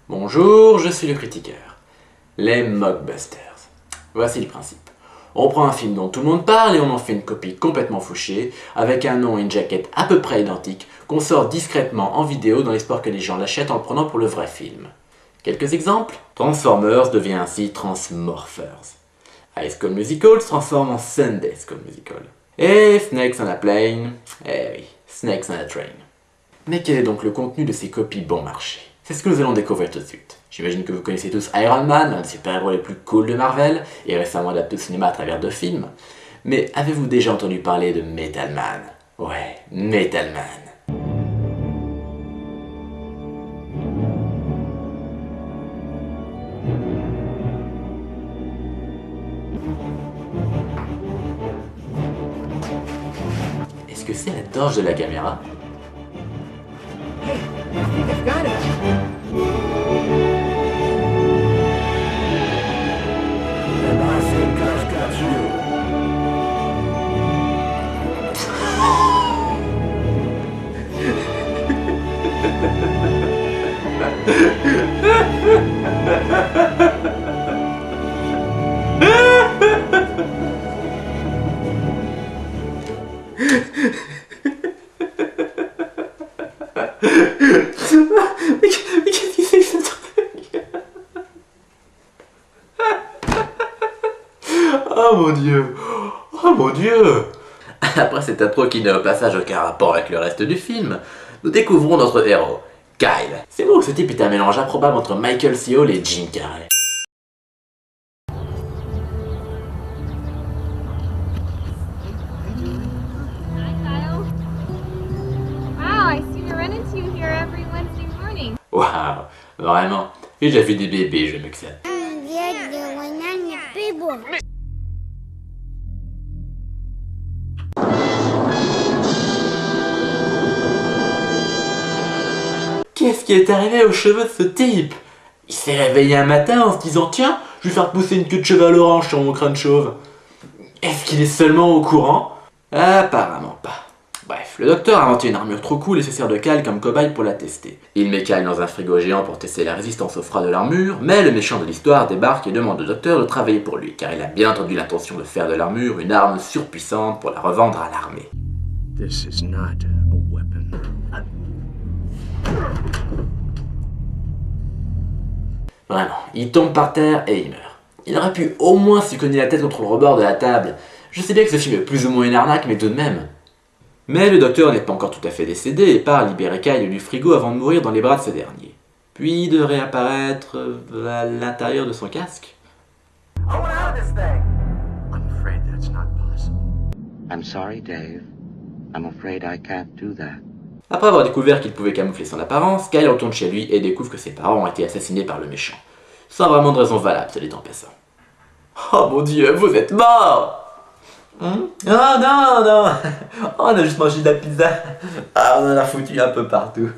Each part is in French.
Bonjour, je suis le critiqueur. Les mockbusters. Voici le principe. On prend un film dont tout le monde parle et on en fait une copie complètement fauchée, avec un nom et une jaquette à peu près identiques, qu'on sort discrètement en vidéo dans l'espoir que les gens l'achètent en le prenant pour le vrai film. Quelques exemples. Transformers devient ainsi Transmorphers. High School Musical se transforme en Sunday School Musical. Et Snakes on a Plane, eh oui, Snakes on a Train. Mais quel est donc le contenu de ces copies bon marché? C'est ce que nous allons découvrir tout de suite. J'imagine que vous connaissez tous Iron Man, l'un des super-héros les plus cool de Marvel, et récemment adapté au cinéma à travers 2 films. Mais avez-vous déjà entendu parler de Metal Man? Ouais, Metal Man. Est-ce que c'est la torche de la caméra? Hey, I think I've got it. And I think I've got you. Mais qu'est-ce que c'est que ce truc? Oh mon dieu! Oh mon dieu! Après cette intro qui n'a au passage aucun rapport avec le reste du film, nous découvrons notre héros, Kyle. C'est beau, ce type est un mélange improbable entre Michael C. Hall et Jim Carrey. Hi, Kyle. Wow, I seem to run into you here every Wednesday morning. Waouh, vraiment. J'ai déjà vu des bébés, je me que ça. Qu'est-ce qui est arrivé aux cheveux de ce type? Il s'est réveillé un matin en se disant tiens, je vais faire pousser une queue de cheval orange sur mon crâne chauve. Est-ce qu'il est seulement au courant? Apparemment pas. Bref, le docteur a inventé une armure trop cool et se sert de Kyle comme cobaye pour la tester. Il met Kyle dans un frigo géant pour tester la résistance au froid de l'armure, mais le méchant de l'histoire débarque et demande au docteur de travailler pour lui, car il a bien entendu l'intention de faire de l'armure une arme surpuissante pour la revendre à l'armée. This is not a weapon. Vraiment, il tombe par terre et il meurt. Il aurait pu au moins se cogner la tête contre le rebord de la table. Je sais bien que ce film est plus ou moins une arnaque, mais tout de même. Mais le docteur n'est pas encore tout à fait décédé et part libérer Kyle du frigo avant de mourir dans les bras de ce dernier. Puis de réapparaître à l'intérieur de son casque. I'm afraid that's not possible. I'm sorry, Dave. I'm afraid I can't do that. Après avoir découvert qu'il pouvait camoufler son apparence, Kyle retourne chez lui et découvre que ses parents ont été assassinés par le méchant. Sans vraiment de raison valable, ça dit en passant. Oh mon dieu, vous êtes mort! Oh non, non! Oh, on a juste mangé de la pizza. Ah, on en a foutu un peu partout.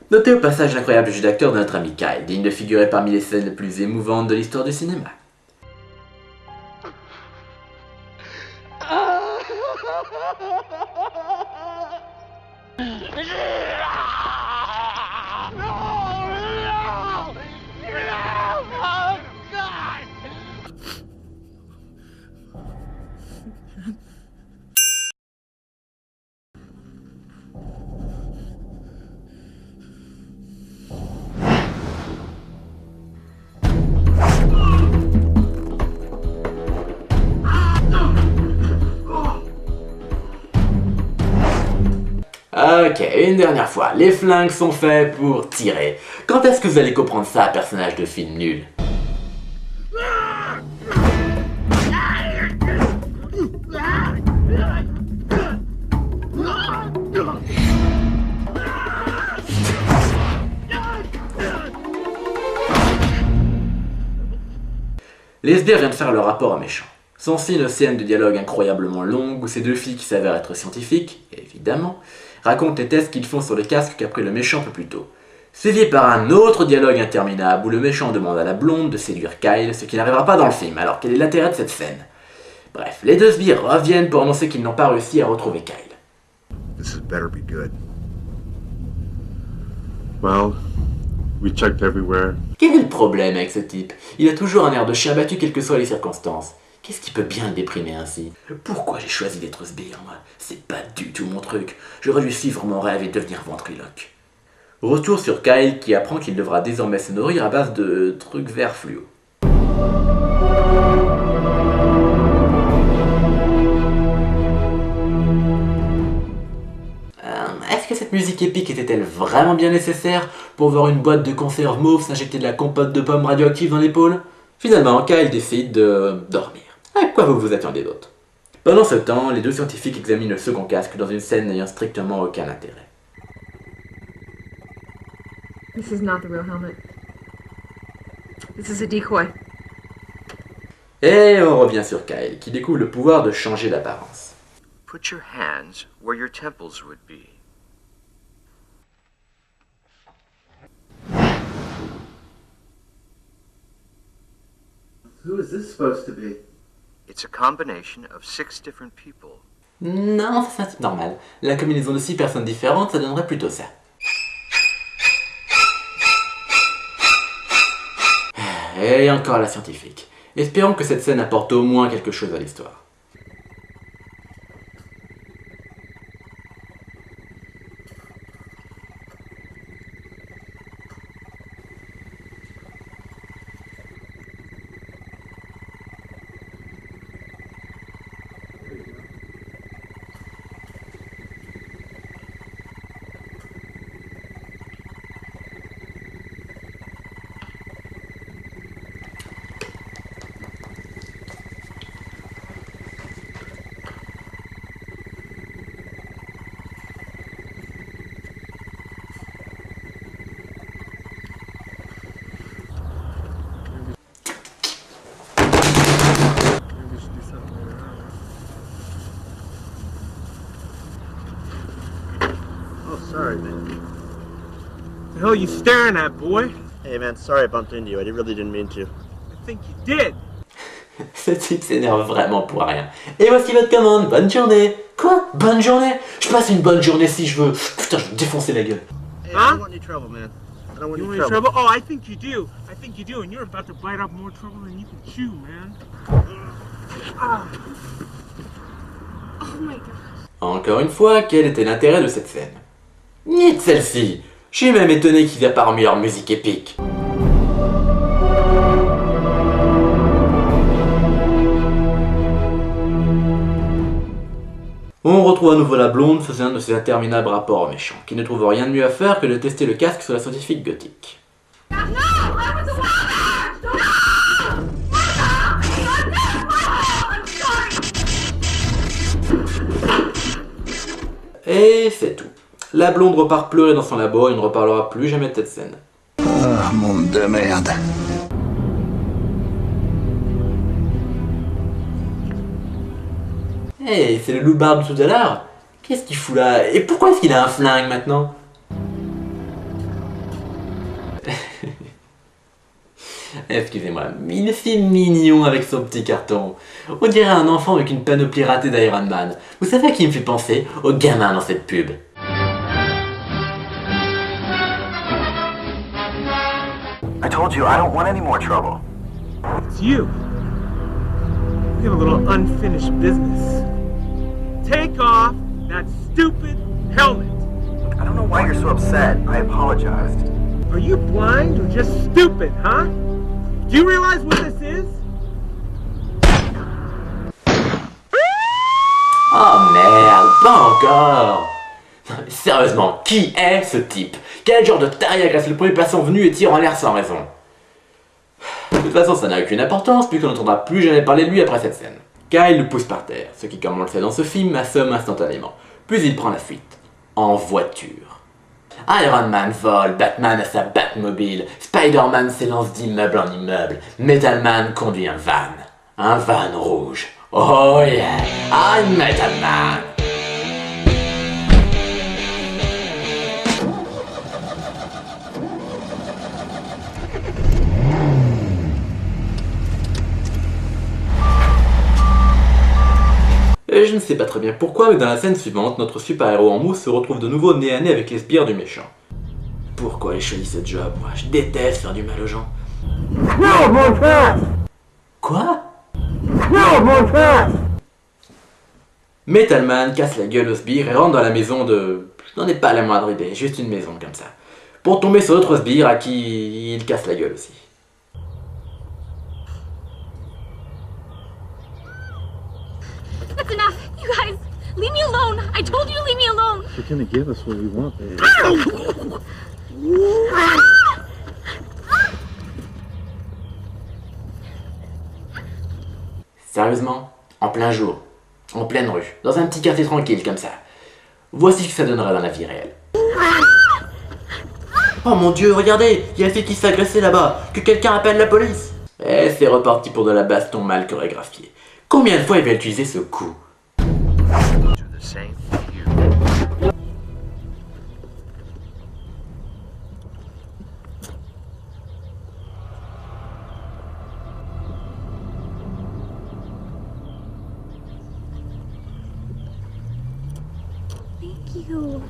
Notez au passage l'incroyable jeu d'acteur de notre ami Kyle, digne de figurer parmi les scènes les plus émouvantes de l'histoire du cinéma. Ok, une dernière fois, les flingues sont faits pour tirer. Quand est-ce que vous allez comprendre ça, personnage de film nul? Les sbires viennent de faire leur rapport au méchant. S'ensuit une scène de dialogue incroyablement longue où ces 2 filles qui s'avèrent être scientifiques, évidemment, racontent les tests qu'ils font sur le casque qu'a pris le méchant un peu plus tôt. Suivi par un autre dialogue interminable où le méchant demande à la blonde de séduire Kyle, ce qui n'arrivera pas dans le film, alors quel est l'intérêt de cette scène? Bref, les 2 sbires reviennent pour annoncer qu'ils n'ont pas réussi à retrouver Kyle. This had better be good. Well, We checked everywhere. Quel est le problème avec ce type? Il a toujours un air de chien battu quelles que soient les circonstances. Qu'est-ce qui peut bien le déprimer ainsi? Pourquoi j'ai choisi d'être sbire, moi? C'est pas du tout mon truc. J'aurais dû suivre mon rêve et devenir ventriloque. Retour sur Kyle qui apprend qu'il devra désormais se nourrir à base de trucs verts fluo. Est-ce que cette musique épique était-elle vraiment bien nécessaire pour voir une boîte de conserve mauve s'injecter de la compote de pommes radioactives dans l'épaule? Finalement, Kyle décide de dormir. À quoi vous vous attendiez d'autre? Pendant ce temps, les deux scientifiques examinent le second casque dans une scène n'ayant strictement aucun intérêt. This is not the real helmet. This is a decoy. Et on revient sur Kyle, qui découvre le pouvoir de changer d'apparence. Put your hands where your temples would be. Who is this supposed to be? It's a combination of 6 different people. Non, ça c'est un type normal. La combinaison de 6 personnes différentes, ça donnerait plutôt ça. Et encore la scientifique. Espérons que cette scène apporte au moins quelque chose à l'histoire. Sorry, man. The hell you staring at, boy? Hey, man, sorry I bumped into you. I really didn't mean to. I think you did. Ce type s'énerve vraiment pour rien. Et voici votre commande, bonne journée. Quoi? Bonne journée? Je passe une bonne journée si je veux. Putain, je vais me défoncer la gueule. Hey, Huh? I don't want any trouble, man. I don't want You any want trouble. trouble? Oh, I think you do. I think you do, and you're about to bite up more trouble than you can chew, man. Oh my god. Encore une fois, quel était l'intérêt de cette scène? Ni de celle-ci. Je suis même étonné qu'ils aient parmi leur musique épique. On retrouve à nouveau la blonde faisant un de ses interminables rapports aux méchants, qui ne trouve rien de mieux à faire que de tester le casque sur la scientifique gothique. Et c'est tout. La blonde repart pleurer dans son labo et ne reparlera plus jamais de cette scène. Ah, monde de merde. Hey, c'est le loupard de tout à l'heure. Qu'est-ce qu'il fout là? Et pourquoi est-ce qu'il a un flingue maintenant? Excusez-moi, mais il est si mignon avec son petit carton. On dirait un enfant avec une panoplie ratée d'Iron Man. Vous savez à qui il me fait penser? Au gamin dans cette pub. I told you I don't want any more trouble. It's you. We have a little unfinished business. Take off that stupid helmet. I don't know why you're so upset. I apologized. Are you blind or just stupid, huh? Do you realize what this is? Oh merde, pas encore! Non, mais sérieusement, qui est ce type? Quel genre de taré agresse le premier passant venu et tire en l'air sans raison? De toute façon, ça n'a aucune importance puisqu'on n'entendra plus jamais parler de lui après cette scène. Kyle le pousse par terre, ce qui, comme on le sait dans ce film, assomme instantanément. Puis il prend la fuite. En voiture. Iron Man vole, Batman a sa Batmobile, Spider-Man s'élance d'immeuble en immeuble, Metal Man conduit un van. Un van rouge. Oh yeah, I'm Metal Man! Et je ne sais pas très bien pourquoi, mais dans la scène suivante, notre super-héros en mousse se retrouve de nouveau nez à nez avec les sbires du méchant. Pourquoi j'ai choisi ce job, moi? Je déteste faire du mal aux gens. No, mon frère! Quoi? No, mon frère! Metal Man casse la gueule au sbire et rentre dans la maison de... Je n'en ai pas la moindre idée, juste une maison comme ça. Pour tomber sur d'autres sbires à qui il casse la gueule aussi. That's enough. You guys, leave me alone. I told you to leave me alone. You're gonna give us what we want, baby. Sérieusement? En plein jour, en pleine rue, dans un petit quartier tranquille comme ça. Voici ce que ça donnerait dans la vie réelle. Oh mon Dieu, regardez, il y a un fille qui s'est agressée là-bas, que quelqu'un appelle la police. Et c'est reparti pour de la baston mal chorégraphiée. Combien de fois il va utiliser ce coup? Do the same to you. Thank you.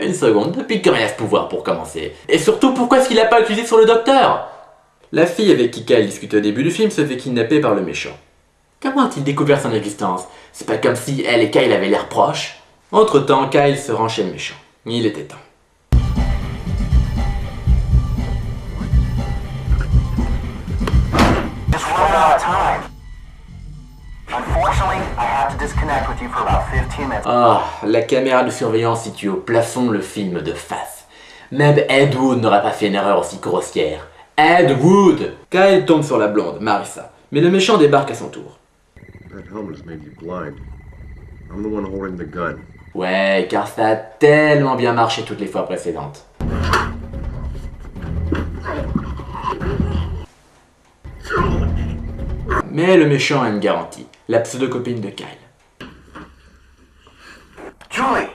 Une seconde, depuis quand il a ce pouvoir pour commencer? Et surtout, pourquoi est-ce qu'il l'a pas utilisé sur le docteur? La fille avec qui Kyle discute au début du film se fait kidnapper par le méchant. Comment a-t-il découvert son existence? C'est pas comme si elle et Kyle avaient l'air proches. Entre-temps, Kyle se rend chez le méchant. Il était temps. Just run out of time. Unfortunately, I have to disconnect with you for about 15 minutes. Ah, la caméra de surveillance situe au plafond le film de face. Même Ed Wood n'aurait pas fait une erreur aussi grossière. Ed Wood! Kyle tombe sur la blonde, Marissa. Mais le méchant débarque à son tour. That helmet has made you blind. I'm the one holding the gun. Ouais, car ça a tellement bien marché toutes les fois précédentes. Mais le méchant a une garantie, la pseudo-copine de Kyle. Julie,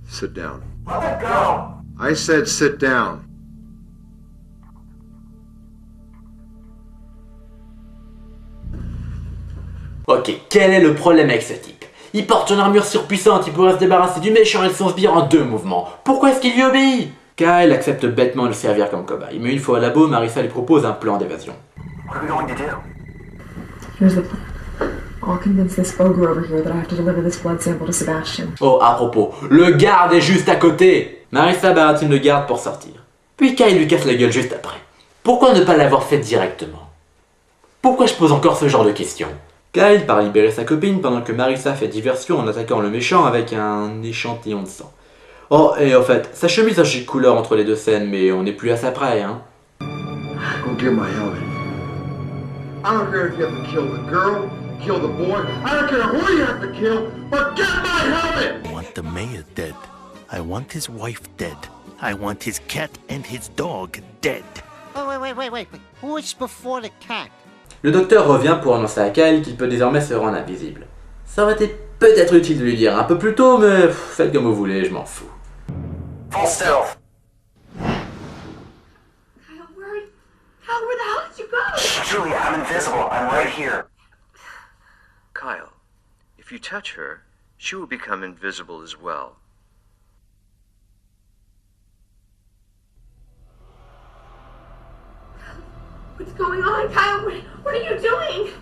Sit down. let it go. I said sit down. Ok, quel est le problème avec ce type? Il porte une armure surpuissante, il pourrait se débarrasser du méchant et de son sbire en 2 mouvements. Pourquoi est-ce qu'il lui obéit? Kyle accepte bêtement de le servir comme cobaye, mais une fois au labo, Marissa lui propose un plan d'évasion. What are we going to do? Here's the plan. I'll convince this ogre over here that I have to deliver this blood sample to Sebastian. Oh, à propos, le garde est juste à côté! Marissa baratine le garde pour sortir. Puis Kyle lui casse la gueule juste après. Pourquoi ne pas l'avoir fait directement? Pourquoi je pose encore ce genre de questions? Kyle part libérer sa copine pendant que Marissa fait diversion en attaquant le méchant avec un échantillon de sang. Oh, et en fait, sa chemise a changé de couleur entre les deux scènes, mais on n'est plus à ça près, hein. Go get my helmet. I don't care if you have to kill the girl, kill the boy. I don't care who you have to kill, but get my helmet! I want the mayor dead. I want his wife dead. I want his cat and his dog dead. Wait. Who's before the cat? Le docteur revient pour annoncer à Kyle qu'il peut désormais se rendre invisible. Ça aurait été peut-être utile de lui dire un peu plus tôt, mais faites comme vous voulez, je m'en fous. Full stealth. Kyle, where the hell did you go? Julie, I'm invisible. I'm right here. Kyle, if you touch her, she will become invisible as well. What's going on, Kyle? What are you doing?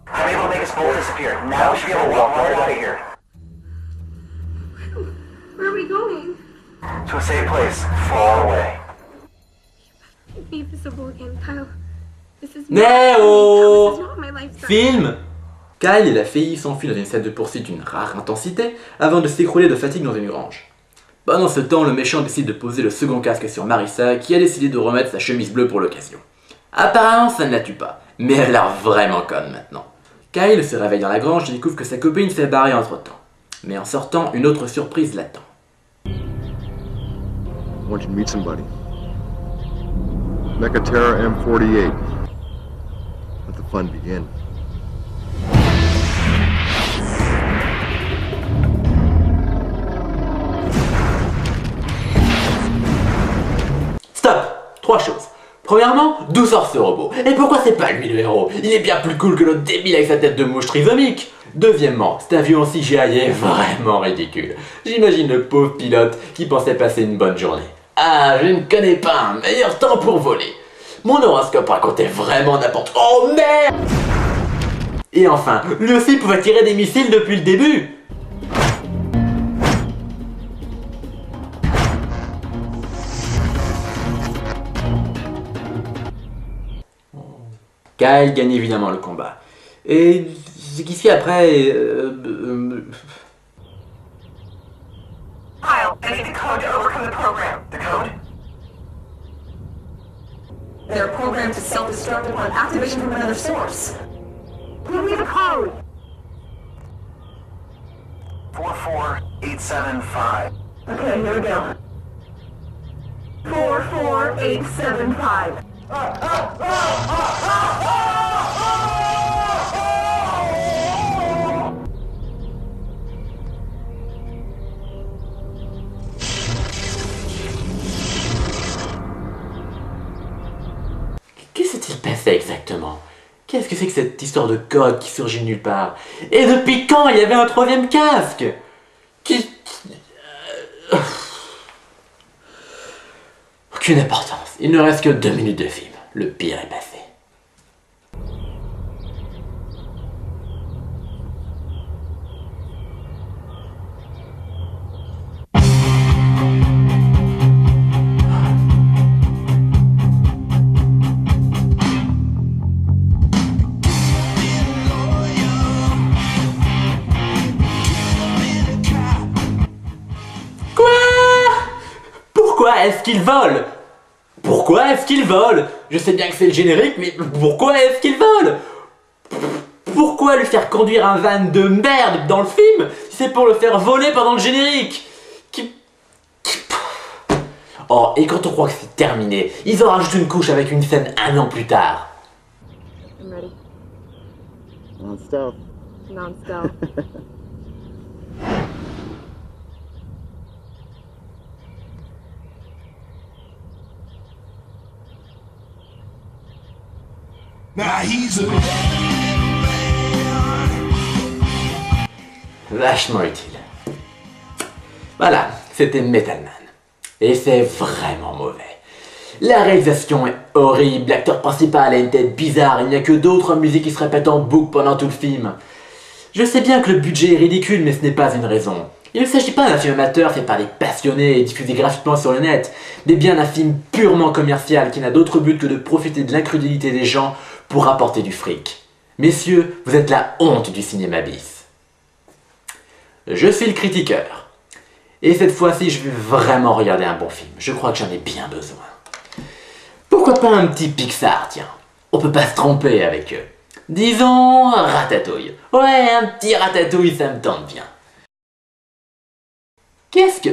I'm able to make us both disappear. Now we should be able to walk right out of here. Where are we going? To a safe place, far away. Be visible again, Kyle. This is Neo! This is not my lifestyle. Film! Kyle et la fille s'enfuient dans une scène de poursuite d'une rare intensité avant de s'écrouler de fatigue dans une grange. Pendant ce temps, le méchant décide de poser le second casque sur Marissa qui a décidé de remettre sa chemise bleue pour l'occasion. Apparemment, ça ne la tue pas, mais elle a l'air vraiment conne maintenant. Kyle se réveille dans la grange et découvre que sa copine s'est barrée entre-temps. Mais en sortant, une autre surprise l'attend. I want you to meet somebody. Mechaterra M48. Let the fun begin. Stop! 3 choses. Premièrement, d'où sort ce robot? Et pourquoi c'est pas lui le héros? Il est bien plus cool que l'autre débile avec sa tête de mouche trisomique. Deuxièmement, cet avion en CGI est vraiment ridicule. J'imagine le pauvre pilote qui pensait passer une bonne journée. Ah, je ne connais pas un meilleur temps pour voler. Mon horoscope racontait vraiment n'importe quoi. Oh merde! Et enfin, lui aussi pouvait tirer des missiles depuis le début. Kyle gagne évidemment le combat. Et ce qui suit après... Kyle, I need the code to overcome the program. The code? They're programmed to self-destruct upon activation from another source. Give me the code! 44875. Okay, here we go. 44875. Qu'est-ce qui s'est passé exactement? Qu'est-ce que c'est que cette histoire de code qui surgit de nulle part? Et depuis quand il y avait un troisième casque? Aucune importance. Il ne reste que 2 minutes de film. Le pire est passé. Pourquoi est-ce qu'il vole? Pourquoi est-ce qu'il vole? Je sais bien que c'est le générique, mais pourquoi est-ce qu'il vole? Pourquoi lui faire conduire un van de merde dans le film si c'est pour le faire voler pendant le générique? Oh, et quand on croit que c'est terminé, ils en rajoutent une couche avec une scène 1 an plus tard. I'm ready. Non-stop. Non-stop. Vachement utile. Voilà, c'était Metal Man. Et c'est vraiment mauvais. La réalisation est horrible, l'acteur principal a une tête bizarre, il n'y a que d'autres musiques qui se répètent en boucle pendant tout le film. Je sais bien que le budget est ridicule, mais ce n'est pas une raison. Il ne s'agit pas d'un film amateur fait par des passionnés et diffusé gratuitement sur le net, mais bien d'un film purement commercial qui n'a d'autre but que de profiter de l'incrédulité des gens pour rapporter du fric. Messieurs, vous êtes la honte du cinéma bis. Je suis le critiqueur. Et cette fois-ci, je vais vraiment regarder un bon film. Je crois que j'en ai bien besoin. Pourquoi pas un petit Pixar, tiens. On peut pas se tromper avec eux. Disons Ratatouille. Ouais, un petit Ratatouille, ça me tente bien. Qu'est-ce que...